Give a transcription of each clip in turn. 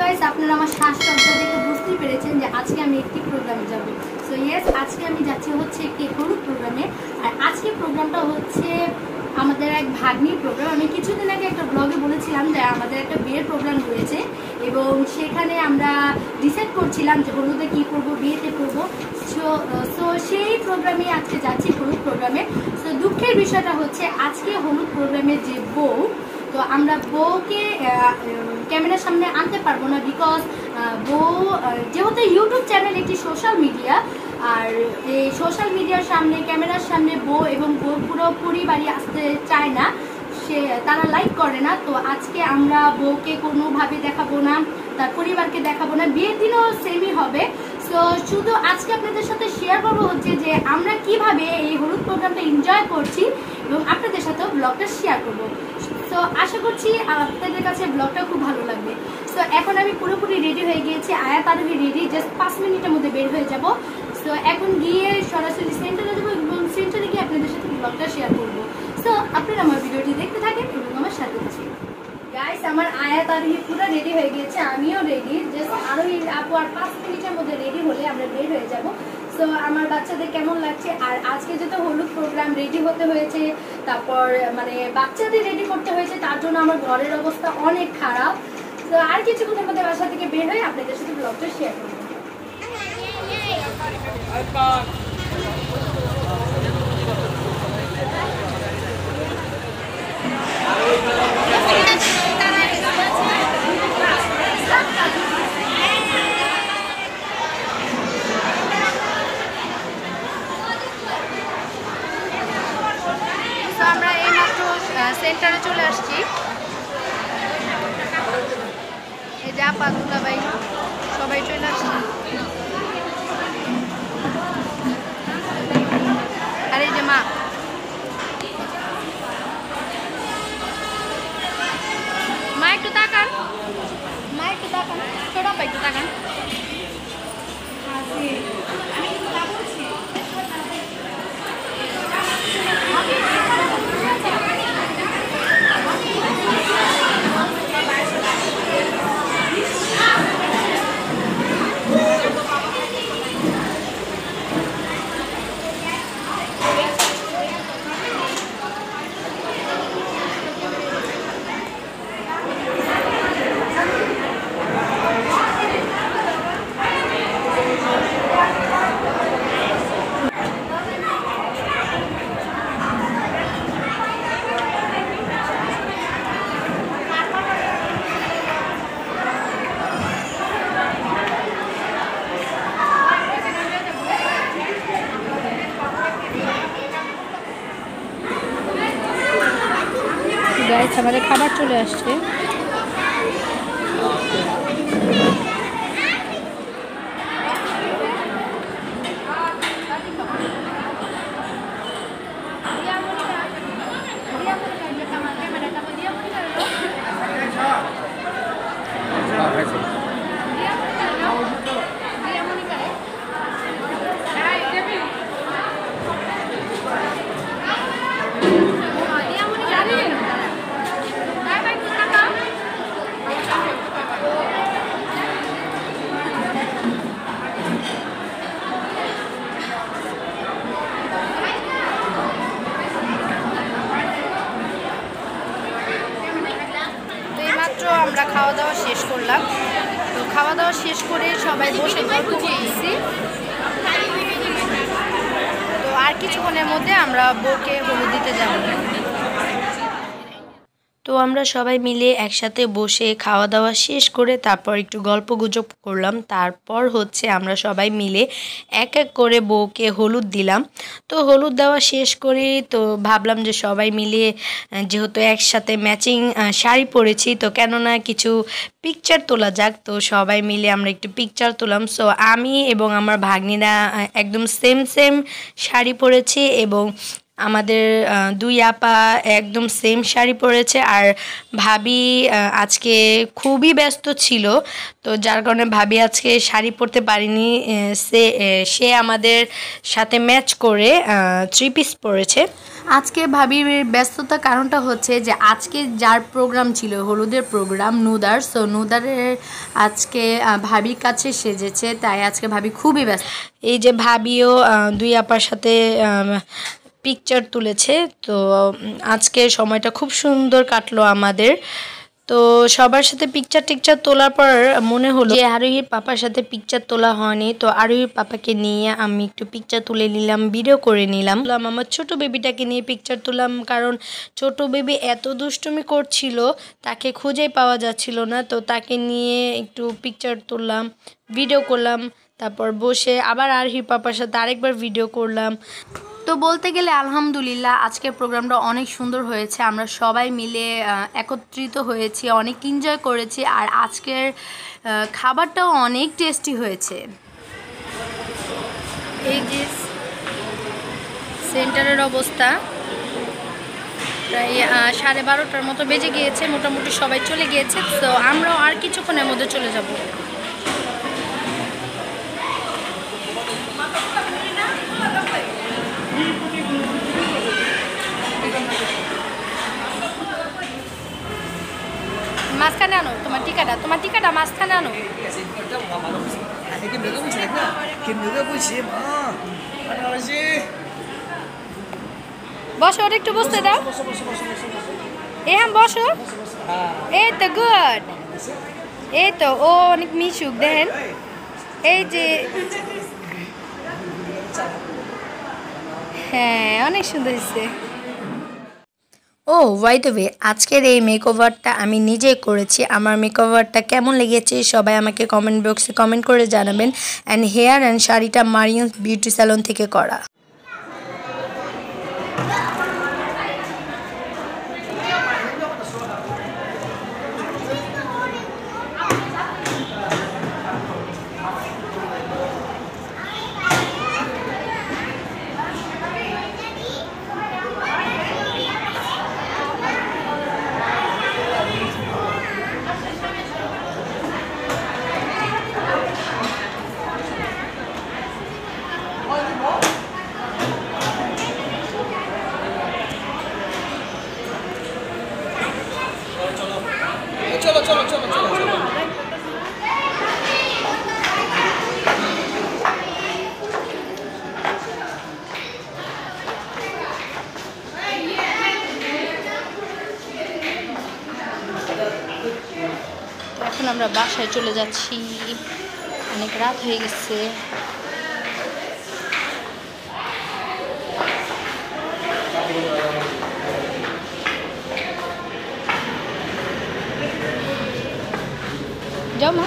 Guys, আপনারা আমার শ্বাসচর্চা দেখে বুঝতেই পেরেছেন যে আজকে আমি একটি প্রোগ্রামে যাব। সো ইয়েস, আজকে আমি যাচ্ছি হচ্ছে একটি হলুদ প্রোগ্রামে। আর আজকে প্রোগ্রামটা হচ্ছে আমাদের এক ভাগ্নির প্রোগ্রাম। আমি কিছুদিন আগে একটা ব্লগে বলেছিলাম যে আমাদের একটা বিয়ের প্রোগ্রাম রয়েছে এবং সেখানে আমরা ডিসাইড করছিলাম যে হলুদে কী করবো, বিয়েতে করবো। সো সেই প্রোগ্রামে আজকে যাচ্ছি, হলুদ প্রোগ্রামে। সো দুঃখের বিষয়টা হচ্ছে আজকে হলুদ প্রোগ্রামের যে বউ, তো আমরা বউকে ক্যামেরার সামনে আনতে পারবো না, বিকজ বউ যেহেতু ইউটিউব চ্যানেল একটি সোশ্যাল মিডিয়া, আর এই সোশ্যাল মিডিয়ার সামনে, ক্যামেরার সামনে বউ এবং বউ পুরো পরিবারই আসতে চায় না, তারা লাইক করে না। তো আজকে আমরা বউকে কোনোভাবে দেখাবো না, তার পরিবারকে দেখাবো না। বিয়ের দিনও সেমই হবে। সো শুধু আজকে আপনাদের সাথে শেয়ার করবো হচ্ছে যে আমরা কিভাবে এই হলুদ প্রোগ্রামটা এনজয় করছি এবং আপনাদের সাথেও ব্লগটা শেয়ার করবো। তো আশা করছি আপনাদের কাছে ব্লগটা খুব ভালো লাগবে। সো এখন আমি পুরোপুরি রেডি হয়ে গিয়েছি, আয়াত আরোহী রেডি, জাস্ট 5 মিনিটের মধ্যে বের হয়ে যাব। সো এখন গিয়ে সরাসরি সেন্টারে যাবো এবং সেন্টারে গিয়ে আপনাদের সাথে ব্লগটা শেয়ার করবো। সো আপনারা আমার ভিডিওটি দেখতে থাকেন এবং আমার সাথে আছেন। গাইস, আমার আয়াত আরোহী পুরো রেডি হয়ে গিয়েছে, আমিও রেডি। জাস্ট আরোহী আপু আর 5 মিনিটের মধ্যে রেডি হলে আমরা বের হয়ে যাব। সো আমার বাচ্চাদের কেমন লাগছে, আর আজকে যেটা হলুদ প্রোগ্রাম, রেডি হতে হয়েছে, তারপর মানে বাচ্চাদের রেডি করতে হয়েছে, তার জন্য আমার ঘরের অবস্থা অনেক খারাপ। তো আর কিছুক্ষণের মধ্যে বাসা থেকে বের হয়ে আপনাদের সাথে ব্লগটা শেয়ার করবো। আমরা এইমাত্র সেন্টারে চলে আসছি। এই যে আপা, দুলাভাই সবাই চলে আসছে। আর এই যে মা, মা একটু তাকান, মা একটু তাকান, ছোট আপা একটু তাকান। গাইস, আমাদের খাবার চলে আসছে। আমরা খাওয়া দাওয়া শেষ করলাম। তো খাওয়া দাওয়া শেষ করে সবাই বসে গল্প করতেছি। তো আর কিছুক্ষণের মধ্যে আমরা বউকে হলুদ দিতে যাব। তো আমরা সবাই মিলে একসাথে বসে খাওয়া দাওয়া শেষ করে তারপর একটু গল্প গুজব করলাম। তারপর হচ্ছে আমরা সবাই মিলে এক এক করে বউকে হলুদ দিলাম। তো হলুদ দেওয়া শেষ করে তো ভাবলাম যে সবাই মিলে যেহেতু একসাথে ম্যাচিং শাড়ি পরেছি, তো কেননা কিছু পিকচার তোলা যাক। তো সবাই মিলে আমরা একটু পিকচার তুললাম। সো আমি এবং আমার ভাগ্নিরা একদম সেম শাড়ি পরেছি এবং আমাদের দুই আপা একদম সেম শাড়ি পরেছে। আর ভাবি আজকে খুবই ব্যস্ত ছিল, তো যার কারণে ভাবি আজকে শাড়ি পরতে পারিনি। সে আমাদের সাথে ম্যাচ করে 3 পিস পরেছে। আজকে ভাবির ব্যস্ততার কারণটা হচ্ছে যে আজকে যার প্রোগ্রাম ছিল হলুদের প্রোগ্রাম নুদার, সো নুদারের আজকে ভাবির কাছে সেজেছে, তাই আজকে ভাবি খুবই ব্যস্ত। এই যে ভাবিও দুই আপার সাথে পিকচার তুলেছে, তো আজকে সময়টা খুব সুন্দর কাটলো আমাদের। তো সবার সাথে পিকচার টিকচার তোলার পর মনে হলো যে আরোহীর পাপার সাথে পিকচার তোলা হয়নি, তো আরোহীর পাপাকে নিয়ে আমি একটু পিকচার তুলে নিলাম, ভিডিও করে নিলাম। আমার ছোট বেবিটাকে নিয়ে পিকচার তুললাম, কারণ ছোট বেবি এত দুষ্টুমি করছিল, তাকে খুঁজেই পাওয়া যাচ্ছিল না, তো তাকে নিয়ে একটু পিকচার তুললাম, ভিডিও করলাম। তারপর বসে আবার আরোহীর পাপার সাথে আরেকবার ভিডিও করলাম। তো বলতে গেলে আলহামদুলিল্লাহ আজকের প্রোগ্রামটা অনেক সুন্দর হয়েছে, আমরা সবাই মিলে একত্রিত হয়েছি, অনেক এনজয় করেছি, আর আজকের খাবারটাও অনেক টেস্টি হয়েছে। এই যে সেন্টারের অবস্থা, প্রায় 12:30টার মতো বেজে গিয়েছে, মোটামুটি সবাই চলে গিয়েছে, তো আমরাও আর কিছুক্ষণের মধ্যে চলে যাব। মাঝখানে আনো তোমার টিকাটা মাঝখানে আনো। বসো, ওটা একটু বসতে দাও। হ্যাঁ বসো। এই তো গুড, এই তো ও অনেক মিশুক দেখেন। এই যে হ্যাঁ অনেক সুন্দর হয়েছে। ও বাই দ্য ওয়ে, আজকের এই মেকওভারটা আমি নিজেই করেছি। আমার মেকওভারটা কেমন লেগেছে সবাই আমাকে কমেন্ট বক্সে কমেন্ট করে জানাবেন। অ্যান্ড হেয়ার অ্যান্ড শাড়িটা মারিয়ামস বিউটি স্যালন থেকে করা। চলো চলো চলো চলো চলো। এখন আমরা বাসায় চলে যাচ্ছি, অনেক রাত হয়ে গেছে। যাও মা।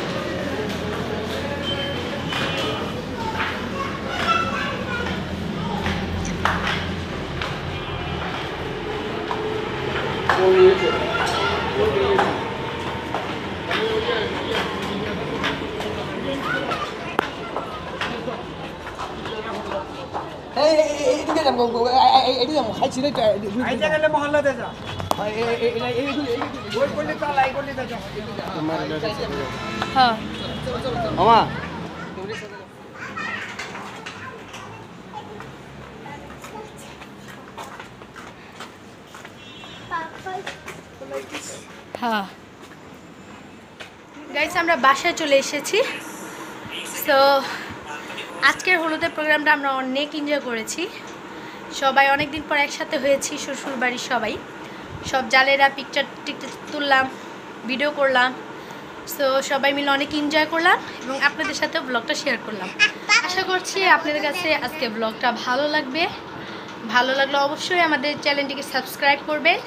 এইদিকে যাবো, এইদিকে যাবো, খাইছি রে। আইতে গেলে মহল্লাতে যা। হ্যাঁ মামা হ্যাঁ গাইস, আমরা বাসায় চলে এসেছি। সো আজকের হলুদের প্রোগ্রামটা আমরা অনেক এনজয় করেছি, সবাই অনেক দিন পর একসাথে হয়েছি, শ্বশুর বাড়ির সবাই, সব জালেরা পিকচার টিকচার তুললাম, ভিডিও করলাম। সো সবাই মিলে অনেক এনজয় করলাম এবং আপনাদের সাথে ব্লগটা শেয়ার করলাম। আশা করছি আপনাদের কাছে আজকে ব্লগটা ভালো লাগবে। ভালো লাগলে অবশ্যই আমাদের চ্যানেলটিকে সাবস্ক্রাইব করবেন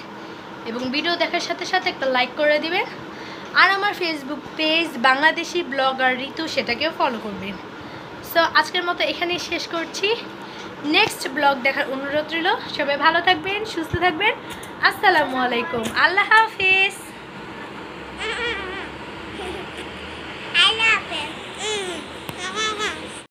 এবং ভিডিও দেখার সাথে সাথে একটা লাইক করে দিবেন। আর আমার ফেসবুক পেজ বাংলাদেশি ব্লগার ঋতু, সেটাকেও ফলো করবেন। সো আজকের মতো এখানেই শেষ করছি। নেক্সট ব্লগ দেখার অনুরোধ রইল। সবাই ভালো থাকবেন, সুস্থ থাকবেন। আসসালামু আলাইকুম, আল্লাহ হাফেজ।